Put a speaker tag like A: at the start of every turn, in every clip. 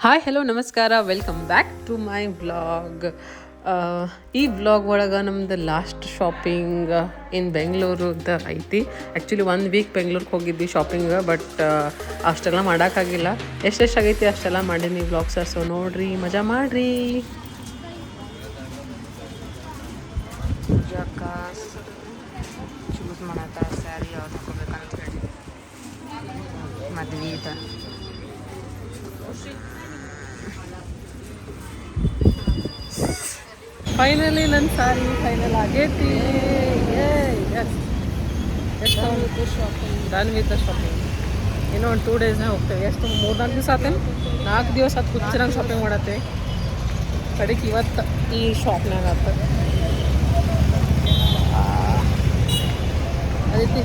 A: Hi hello ನಮಸ್ಕಾರ welcome back to my vlog. ಈ vlog ಒಳಗೆ ನಮ್ದು ಲಾಸ್ಟ್ ಶಾಪಿಂಗ್ ಇನ್ ಬೆಂಗಳೂರುದ ಐತಿ. ಆ್ಯಕ್ಚುಲಿ 1 ವೀಕ್ ಬೆಂಗ್ಳೂರಿಗೆ ಹೋಗಿದ್ವಿ ಶಾಪಿಂಗ್, ಬಟ್ ಅಷ್ಟೆಲ್ಲ ಮಾಡೋಕ್ಕಾಗಿಲ್ಲ. ಎಷ್ಟೆಷ್ಟಾಗೈತಿ ಅಷ್ಟೆಲ್ಲ ಮಾಡೀನಿ ವ್ಲಾಗ್ಸ. ಸೊ ನೋಡ್ರಿ, ಮಜಾ ಮಾಡಿರಿ.
B: ಚೂಸ್ ಮಾಡತ್ತ ಸ್ಯಾರಿ ಯಾವ್ದು ಹಾಕೋಬೇಕಂತ ಹೇಳಿ ಮದ್ವೆ ಇದೆ.
A: ಫೈನಲಿ ನನ್ನ ಸಾರಿ ಫೈನಲ್ ಆಗೈತಿ. Done with the shopping. ಇನ್ನೂ ಒಂದು 2 ಡೇಸ್ನಾಗ ಹೋಗ್ತೇವೆ. ಎಷ್ಟು 3-4 ದಿವಸ ಆತೇನು? 4 ದಿವಸ ಅದು ಹುಚ್ಚರಂಗೆ ಶಾಪಿಂಗ್ ಮಾಡತ್ತೆ. ಕಡೆಗೆ ಇವತ್ತು ಈ ಶಾಪ್ನಾಗ ಆತ. ಅದಕ್ಕೆ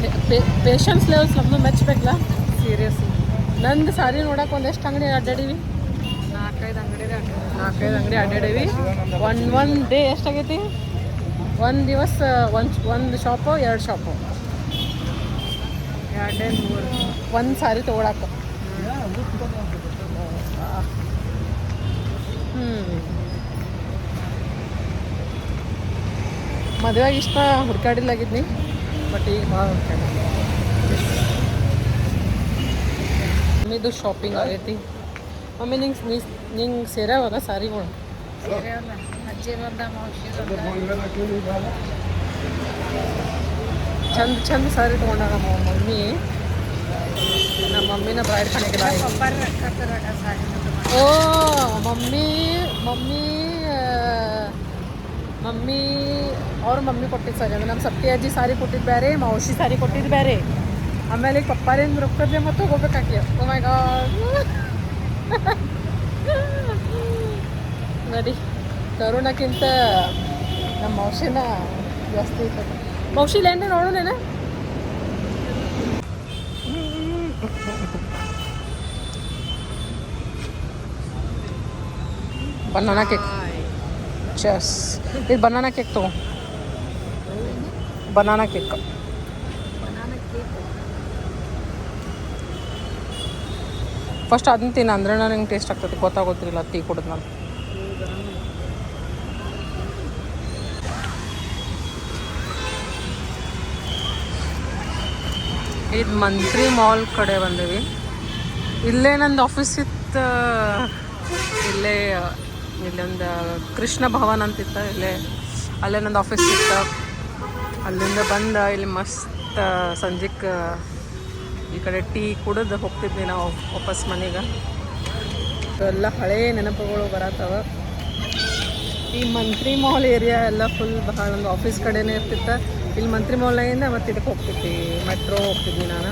A: ಪೇಷನ್ಸ್ ಲೆವೆಲ್ಸ್ ನಮ್ಮದು ಮೆಚ್ಚಬೇಕಲ್ಲ, ಸೀರಿಯಸ್ಲಿ. ನಂದು ಸಾರಿ ನೋಡಕ್ಕೆ ಒಂದೆಷ್ಟು ಅಂಗಡಿ ಅಡ್ಡಾಡೀವಿ?
B: 4-5
A: ಅಂಗಡಿ ಅಡ್ಡಾಡೀವಿ. One day ಎಷ್ಟಾಗೈತಿ? ಒಂದು ದಿವಸ ಒಂದು ಶಾಪು 2 ಶಾಪು,
B: 2-3
A: ಒಂದು ಸಾರಿ ತೊಗೊಳಕ್ಕೆ. ಮದುವೆಗೆ ಇಷ್ಟ ಹುಡ್ಕಾಡಿಲ್ಲಾಗಿದ್ನಿ, ಬಟ್ ಈಗ ಭಾಳ ಹುಡ್ಕಾಡಿ. ಮಮ್ಮಿದು ಶಾಪಿಂಗ್ ಆಗೈತಿ. ಮಮ್ಮಿ ನಿಂಗೆ ಸೇರ್ಯಾವಲ್ಲ ಸಾರಿಗಳು?
B: ಅಜ್ಜಿ ಬಂದ
A: ಚಂದ ಸಾರಿ ತೊಗೊಂಡ ನಮ್ಮ ಮಮ್ಮಿ. ನಮ್ಮ ಮಮ್ಮಿನ ಬ್ರೈಡ್ ಕಣಕ್ಕೆ ಓ ಮಮ್ಮಿ ಅವ್ರ ಮಮ್ಮಿ ಕೊಟ್ಟಿದ್ದು ಸಾರಿ ಅಂದ್ರೆ ನಮ್ಮ ಸತ್ಯ ಅಜ್ಜಿ ಸಾರಿ ಕೊಟ್ಟಿದ್ದು ಬೇರೆ, ಮೌಶಿ ಸಾರಿ ಕೊಟ್ಟಿದ್ದು ಬೇರೆ. ಆಮೇಲೆ ಈಗ ಪಪ್ಪಾರೇನು ರೊಕ್ಕದ್ದೆ ಮತ್ತು ಹೋಗ್ಬೇಕಾಕಿ. ಓ ಮೈ ಗಾಡ್. ನೋಡಿ, ಕರುಣಕ್ಕಿಂತ ನಮ್ಮ ಮೌಶಿನ ಜಾಸ್ತಿ ಇರ್ತದೆ. ಮೌಶಿಲೇನ್ರಿ ನೋಡೋಣ. Banana cake. ಚೆಸ್. ಇದು ಬನಾನಾ ಕೇಕ್ ತಗೋ. ಬನಾನಾ ಕೇಕ್ ಫಸ್ಟ್ ಅದನ್ನ ತಿನ್ನ, ಅಂದ್ರೆ ನಂಗೆ ಟೇಸ್ಟ್ ಆಗ್ತದೆ. ಗೊತ್ತಾಗೋದ್ರಿಲ್ಲ ಟೀ ಕುಡಿದ್ ನಾನು. ಇದು ಮಂತ್ರಿ ಮಾಲ್ ಕಡೆ ಬಂದೇವಿ. ಇಲ್ಲೇ ನಂದು ಆಫೀಸ್ ಇತ್ತು. ಇಲ್ಲೊಂದು ಕೃಷ್ಣ ಭವನ್ ಅಂತಿತ್ತು. ಅಲ್ಲೇ ನಂದು ಆಫೀಸ್ ಇತ್ತು. ಅಲ್ಲಿಂದ ಬಂದು ಇಲ್ಲಿ ಮಸ್ತ್ ಸಂಜೆಗೆ ಈ ಕಡೆ ಟೀ ಕುಡಿದು ಹೋಗ್ತಿದ್ವಿ ನಾವು ವಾಪಸ್ ಮನೆಗೆ. ಎಲ್ಲ ಹಳೇ ನೆನಪುಗಳು ಬರತ್ತವ. ಈ ಮಂತ್ರಿ ಮಾಲ್ ಏರಿಯಾ ಎಲ್ಲ ಫುಲ್ ಬಹಳ ಒಂದು ಆಫೀಸ್ ಕಡೆನೇ ಇರ್ತಿತ್ತು. ಇಲ್ಲಿ ಮಂತ್ರಿ ಮಾಲ್ನಾಗಿಂದ ಮತ್ತು ಇದಕ್ಕೆ ಹೋಗ್ತಿದ್ವಿ, ಮೆಟ್ರೋ ಹೋಗ್ತಿದ್ವಿ ನಾನು.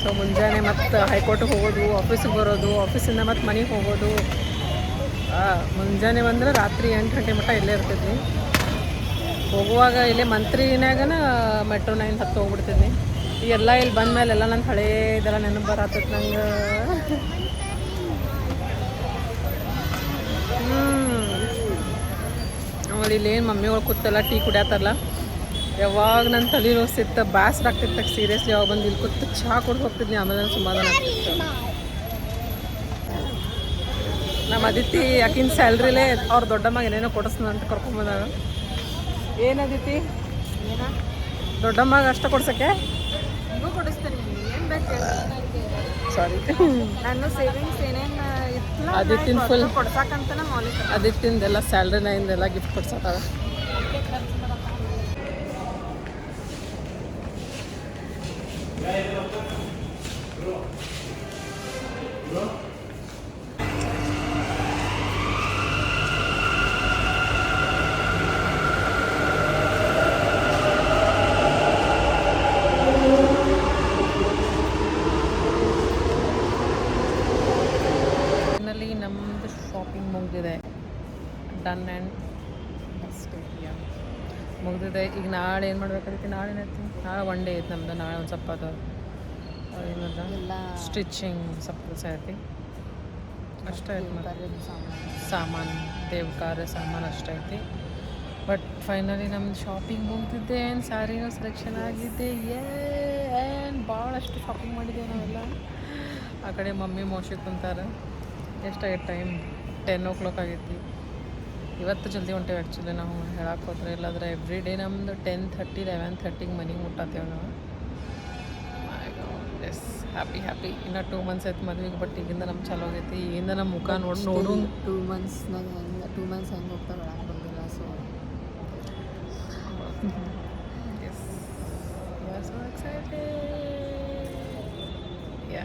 A: ಸೊ ಮುಂಜಾನೆ ಮತ್ತು ಹೈಕೋರ್ಟಿಗೆ ಹೋಗೋದು, ಆಫೀಸಿಗೆ ಬರೋದು, ಆಫೀಸಿಂದ ಮತ್ತು ಮನೆಗೆ ಹೋಗೋದು. ಮುಂಜಾನೆ ಬಂದ್ರೆ ರಾತ್ರಿ 8 ಗಂಟೆ ಮಟ್ಟ ಇಲ್ಲೇ ಇರ್ತಿದ್ವಿ. ಹೋಗುವಾಗ ಇಲ್ಲೇ ಮಂತ್ರಿನಾಗನ ಮೆಟ್ರೋ 9 ಹತ್ತು ಹೋಗ್ಬಿಡ್ತಿದ್ವಿ. ಎಲ್ಲ ಇಲ್ಲಿ ಬಂದಮೇಲೆ ಎಲ್ಲ ನನ್ನ ಹಳೇ ಇದೆಲ್ಲ ನೆನಪು ಬರತ್ತೈತೆ ನಂಗೆ. ಆಮೇಲೆ ಇಲ್ಲೇನು ಮಮ್ಮಿಗಳು ಕೂತೆಲ್ಲ ಟೀ ಕುಡಿಯತ್ತಾರಲ್ಲ, ಯಾವಾಗ ನನ್ನ ತಲೆ ನೋಸ್ತಿತ್ತು, ಬೇಸರ ಆಗ್ತಿತ್ತು. ಸೀರಿಯಸ್ಲಿ ಯಾವಾಗ ಬಂದು ಇಲ್ಲಿ ಕೂತು ಚಹಾ ಕುಡ್ದು ಹೋಗ್ತಿದ್ನಿ. ಆಮೇಲೆ ನಾನು ಸಮಾಧಾನ ಆಗ್ತಿತ್ತು. ನಮ್ಮ ಅದಿತಿ ಆಕಿನ ಸ್ಯಾಲ್ರಿಲೇ ಅವ್ರ ದೊಡ್ಡಮ್ಮಗೆ ಏನೇನೋ ಕೊಡಿಸ್ನ ಅಂತ ಕರ್ಕೊಂಬಂದಾಗ. ಏನು ಅದಿತಿ, ದೊಡ್ಡಮ್ಮಗೆ ಅಷ್ಟ ಕೊಡ್ಸಕ್ಕೆ
B: ಕೊಡಿಸ್ತೀನಿ. ಏನು ಬೇಕು
A: ಸಾರಿ.
B: ನಾನು ಸೇವಿಂಗ್ಸ್ ಏನೇನು ಇತ್ತು
A: ಅದಿತ್ತಿನ ಫುಲ್
B: ಕೊಡ್ಸಕ್ಕಂತನ ಮಾಲಿಕ್.
A: ಅದಿತ್ತಿಂದೆಲ್ಲ ಸ್ಯಾಲ್ರಿನಿಂದೆಲ್ಲ ಗಿಫ್ಟ್ ಕೊಡ್ಸತ್ತಾರ. ನಮ್ಮದು ಶಾಪಿಂಗ್ ಮುಗಿದಿದೆ. ಡನ್ ಆ್ಯಂಡ್ ಮುಗಿದಿದೆ. ಈಗ ನಾಳೆ ಏನು ಮಾಡ್ಬೇಕಾಗುತ್ತೆ? ನಾಳೆ ನಾಳೆ 1 ಡೇ ಐತೆ ನಮ್ಮದು. ನಾಳೆ ಒಂದು ಸ್ವಲ್ಪ ಅದು ಏನದ ಸ್ಟಿಚಿಂಗ್ ಸ್ವಲ್ಪ ಕೆಲಸ ಐತಿ. ಅಷ್ಟೇ ಐತೆ. ಸಾಮಾನು ದೇವ್ರ ಕಾರ್ಯ ಸಾಮಾನು ಅಷ್ಟೇ ಐತಿ. ಬಟ್ ಫೈನಲಿ ನಮ್ದು ಶಾಪಿಂಗ್ ಮುಗಿದಿದೆ. ಏನು ಸ್ಯಾರಿನೂ ಸೆಲೆಕ್ಷನ್ ಆಗಿದೆ. ಏನು ಭಾಳಷ್ಟು ಶಾಪಿಂಗ್ ಮಾಡಿದ್ದೇವೆ ನಾವೆಲ್ಲ. ಆ ಕಡೆ ಮಮ್ಮಿ ಮೋಶಿ ಕುಂತಾರೆ. ಎಷ್ಟಾಗೈತೆ ಟೈಮ್ 10 o'clock ಆಗೈತಿ. ಇವತ್ತು ಜಲ್ದಿ ಹೊಂಟೇವೆ ಆ್ಯಕ್ಚುಲಿ ನಾವು ಹೇಳಕ್ಕೆ ಹೋದ್ರೆ. ಇಲ್ಲಾಂದ್ರೆ ಎವ್ರಿ ಡೇ ನಮ್ಮದು 10:30 11:30 ಮನೆಗೆ ಮುಟ್ಟಾತೇವೆ ನಾವು. ಎಸ್ ಹ್ಯಾಪಿ ಇನ್ನು 2 months ಆಯ್ತು ಮದುವೆಗೆ. ಬಟ್ ಈಗಿಂದ ನಮ್ಮ ಚಲೋ ಆಗೈತಿ. ಈಗಿಂದ ನಮ್ಮ ಮುಖ ನೋಡು
B: 2 months ಹೆಂಗೆ ಹೋಗ್ತಾ ಒಳಗೆ ಬಂದಿಲ್ಲ. So
A: yes so excited. Yeah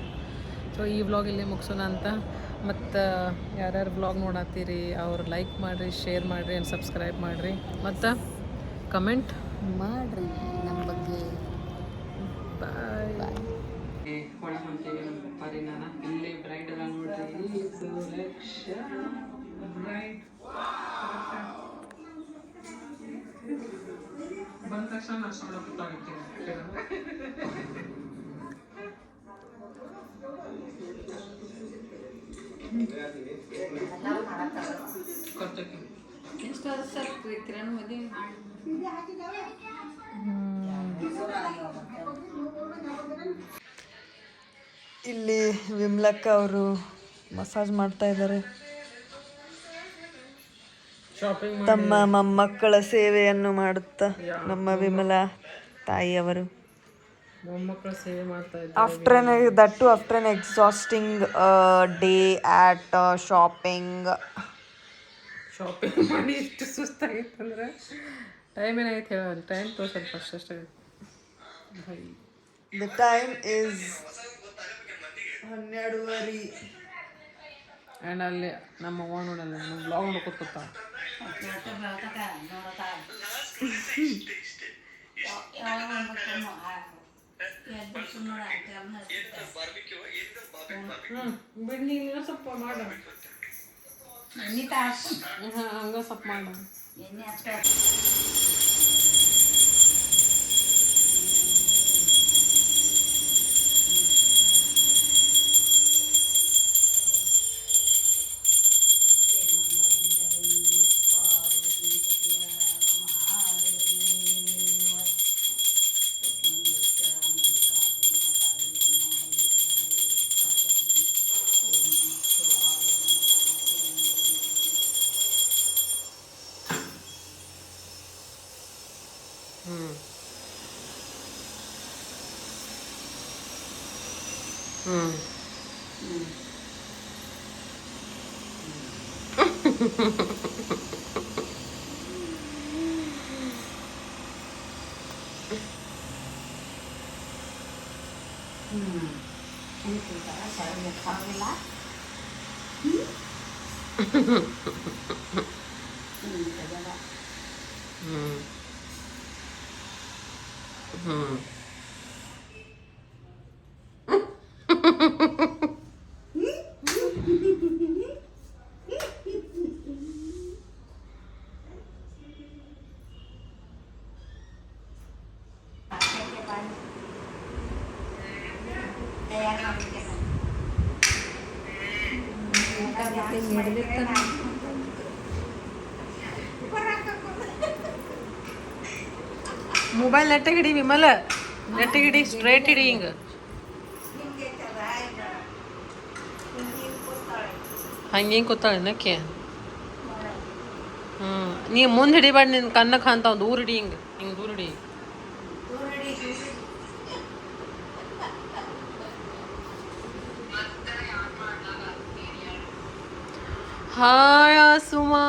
A: so ಈ ವ್ಲಾಗ್ ಇಲ್ಲೇ ಮುಗಿಸೋಣ ಅಂತ. ಮತ್ತು ಯಾರ್ಯಾರು ವ್ಲಾಗ್ ನೋಡತ್ತೀರಿ ಅವ್ರು ಲೈಕ್ ಮಾಡಿರಿ, ಶೇರ್ ಮಾಡಿರಿ ಆ್ಯಂಡ್ ಸಬ್ಸ್ಕ್ರೈಬ್ ಮಾಡಿರಿ ಮತ್ತು ಕಮೆಂಟ್
B: ಮಾಡಿರಿ ನಮ್ಮ ಬಗ್ಗೆ.
A: ಬಾಯ್ ಒಳಗೆ ಹೊಂಟೀವಿ ನಮ್ಮ ಪಪ್ಪಾರಿ ನಾನು. ಇಲ್ಲೇ ಬ್ರೈಡ್ ಅದ ನೋಡ್ರಿ, ಬ್ರೈಡ್ ಬಂದ ತಕ್ಷಣ ನಷ್ಟ ಗೊತ್ತಾಗುತ್ತೆ.
B: ಎಷ್ಟು ವರ್ಷ ಕಿರಣ್ ಮದುವೆ?
C: ಇಲ್ಲಿ ವಿಮ್ಲಕ್ಕ ಅವರು ಮಸಾಜ್ ಮಾಡ್ತಾ ಇದ್ದಾರೆ. ತಮ್ಮ ಮೊಮ್ಮಕ್ಕಳ ಸೇವೆಯನ್ನು ಮಾಡುತ್ತಾ ನಮ್ಮ ವಿಮಲಾ ತಾಯಿಯವರು.
A: ಮೊಮ್ಮಕ್ಕಳ ಸೇವೆ ಮಾಡ್ತಾ
C: ಆಫ್ಟರ್ ಎನ್ ಎಕ್ಸಾಸ್ಟಿಂಗ್ ಡೇ ಆಟ್ ಶಾಪಿಂಗ್
A: ಮಾಡಿ ಇಷ್ಟು ಸುಸ್ತಾಗಿತ್ತಂದ್ರೆ ಟೈಮ್ ಏನಾಗೈತೆ ಹೇಳೋದು. ಟೈಮ್ ತೋರ್ಸೋದು ಫಸ್ಟ್ ಅಷ್ಟೇ.
C: The time is 12:30.
A: ಆ್ಯಂಡ್ ಅಲ್ಲಿ ನಮ್ಮ ಅವ್ವ ನೋಡಲ್ಲ, ನಮ್ಮ ಬ್ಲಾಗ್ ನೋಡ್ಕೊತ ಬಿಡ್ನಿ ಸ್ವಲ್ಪ ಮಾಡ ಹಂಗ ಸ್ವಲ್ಪ ಮಾಡ. ಮೊಬೈಲ್ ನೆಟ್ಟಿಗೆ ಹಿಡಿ ವಿಮಲ, ನೆಟ್ಟಿಗೆ ಹಿಡಿ, ಸ್ಟ್ರೈಟ್ ಹಿಡಿ. ಹಿಂಗೆ ಹಂಗೆ ಕೂತಾಳೆ ನಕ್ಕೆ. ನೀ ಮುಂದೆ ಹಿಡಿಬೇಡ, ನಿನ್ನ ಕಣ್ಣಕ್ಕೆ ಅಂತಾವ. ದೂರ ಹಿಡಿ, ಹಿಂಗೆ ದೂರ ಹಿಡಿ. ಹಾಯ್ ಸುಮಾ.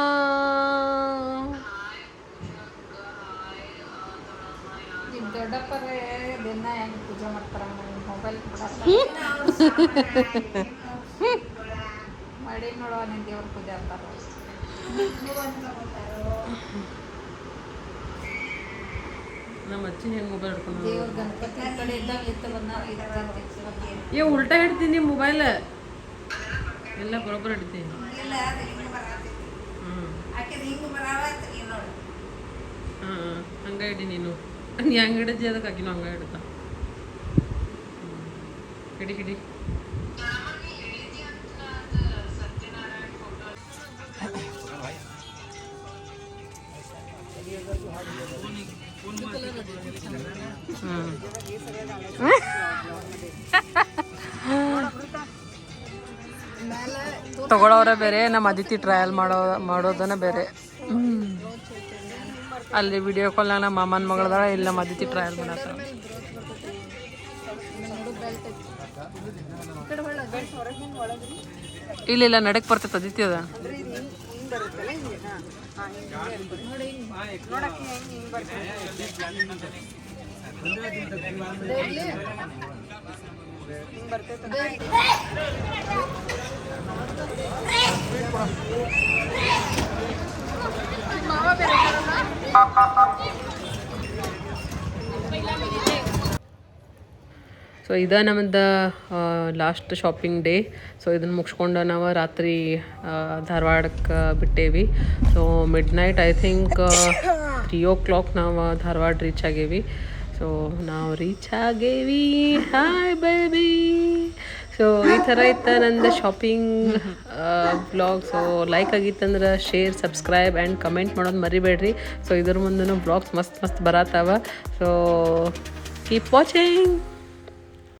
B: ದೊಡ್ಡಪ್ಪರೇ ದಿನ ಹೆಂಗೆ ಪೂಜೆ ಮಾಡ್ತಾರ ಮೊಬೈಲ್ ಮಾಡಿ ನೋಡುವ ನಿನ್ನ ದೇವ್ರ ಪೂಜೆ ಅಂತಾರ.
A: ನಮ್ಮ ಅಜ್ಜಿ ಹೆಂಗೆ ಮೊಬೈಲ್ ಹಿಡ್ಕೊಂಡು
B: ದೇವ್ರ ಗಣಪತಿ ಕಡೆ ಇದ್ದಾಗ ಇತ್ತು
A: ಏ ಉಲ್ಟಾ ಹಿಡ್ತೀನಿ ಮೊಬೈಲ್ ಎಲ್ಲ ಬರೋಬ್ಬರ ಹಿಡ್ತೀನಿ. ಹಂಗ ಹಿಡಿ ನೀನು. ನೀ ಹಂಗೆ ಹಿಡಿದಿ ಅದಕ್ಕೆ ಆಕಿನೂ ಹಂಗ ಹಿಡ್ತಾ. ಹಿಡಿ ಹಿಡಿ.
C: ಮೇಲೆ
A: ತಗೊಳ್ಳೋರೇ ಬೇರೆ, ನಮ್ಮ ಅದಿತಿ ಟ್ರಯಲ್ ಮಾಡೋದನ್ನ ಬೇರೆ. ಅಲ್ಲಿ ವಿಡಿಯೋ ಕಾಲ್ನಾಗ ನಮ್ಮ ಮಾಮನ ಮಗಳದಾಳ, ಇಲ್ಲಿ ನಮ್ಮ ಅದಿತಿ ಟ್ರಯಲ್ ಮಾಡತ್ತಾಳ. ಇಲ್ಲ ನಡಕ್ ಬರ್ತೈತೆ ಅದಿತಿ ಅದ. ಸೊ ಇದ ನಮ್ಮದು ಲಾಸ್ಟ್ ಶಾಪಿಂಗ್ ಡೇ. ಸೊ ಇದನ್ನು ಮುಗಿಸ್ಕೊಂಡು ನಾವು ರಾತ್ರಿ ಧಾರವಾಡಕ್ಕೆ ಬಿಟ್ಟೇವಿ. So midnight I think 3 ನಾವು ಧಾರವಾಡ ರೀಚ್ ಆಗೇವಿ. ಸೊ ನಾವು ರೀಚ್ ಆಗೇವಿ. Hi baby. ಸೊ ಈ ಥರ ಇತ್ತು ನಂದು ಶಾಪಿಂಗ್ ವ್ಲಾಗ್. ಸೊ ಲೈಕ್ ಆಗಿತ್ತಂದ್ರೆ ಶೇರ್, ಸಬ್ಸ್ಕ್ರೈಬ್ ಆ್ಯಂಡ್ ಕಮೆಂಟ್ ಮಾಡೋದು ಮರಿಬೇಡ್ರಿ. ಸೊ ಇದ್ರ ಮುಂದೆ ವ್ಲಾಗ್ಸ್ ಮಸ್ತ್ ಬರತ್ತಾವ. So keep watching.